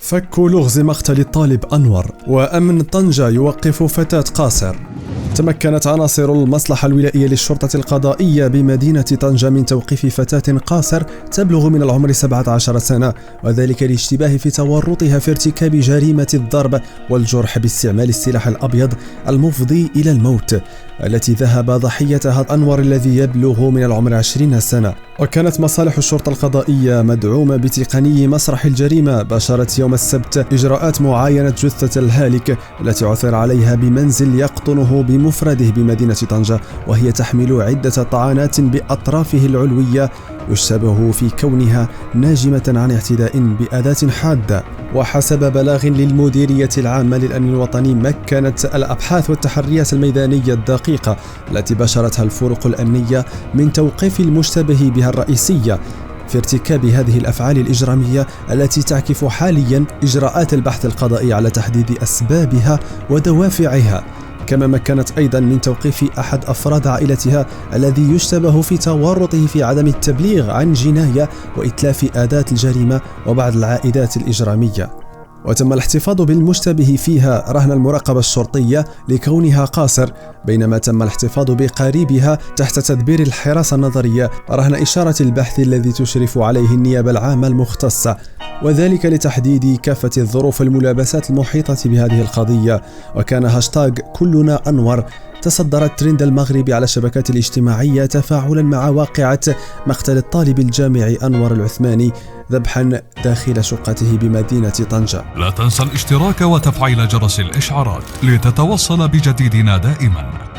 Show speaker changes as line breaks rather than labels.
فك لغز مقتل الطالب أنور، وأمن طنجة يوقف فتاة قاصر. تمكنت عناصر المصلحة الولائية للشرطة القضائية بمدينة طنجة من توقيف فتاة قاصر تبلغ من العمر 17 سنة، وذلك لاشتباه في تورطها في ارتكاب جريمة الضرب والجرح باستعمال السلاح الأبيض المفضي إلى الموت، التي ذهب ضحيتها أنور الذي يبلغ من العمر 20 سنة. وكانت مصالح الشرطة القضائية مدعومة بتقني مسرح الجريمة باشرت يوم السبت إجراءات معاينة جثة الهالك التي عثر عليها بمنزل يقطنه بمفرده بمدينة طنجة، وهي تحمل عدة طعنات بأطرافه العلوية يشتبه في كونها ناجمة عن اعتداء بأداة حادة. وحسب بلاغ للمديرية العامة للأمن الوطني، مكنت الأبحاث والتحريات الميدانية الدقيقة التي بشرتها الفرق الأمنية من توقيف المشتبه بها الرئيسية في ارتكاب هذه الأفعال الإجرامية التي تعكف حاليا إجراءات البحث القضائي على تحديد أسبابها ودوافعها. كما مكنت أيضا من توقيف أحد أفراد عائلتها الذي يشتبه في تورطه في عدم التبليغ عن جناية وإتلاف أداة الجريمة وبعض العائدات الإجرامية. وتم الاحتفاظ بالمشتبه فيها رهن المراقبة الشرطية لكونها قاصر، بينما تم الاحتفاظ بقريبها تحت تدبير الحراسة النظرية رهن إشارة البحث الذي تشرف عليه النيابة العامة المختصة، وذلك لتحديد كافة الظروف الملابسات المحيطة بهذه القضية. وكان هاشتاغ كلنا أنور تصدر الترند المغربي على الشبكات الاجتماعية تفاعلا مع واقعة مقتل الطالب الجامعي أنور العثماني ذبحا داخل شقته بمدينة طنجة.
لا تنسى الاشتراك وتفعيل جرس الإشعارات لتتوصل بجديدنا دائما.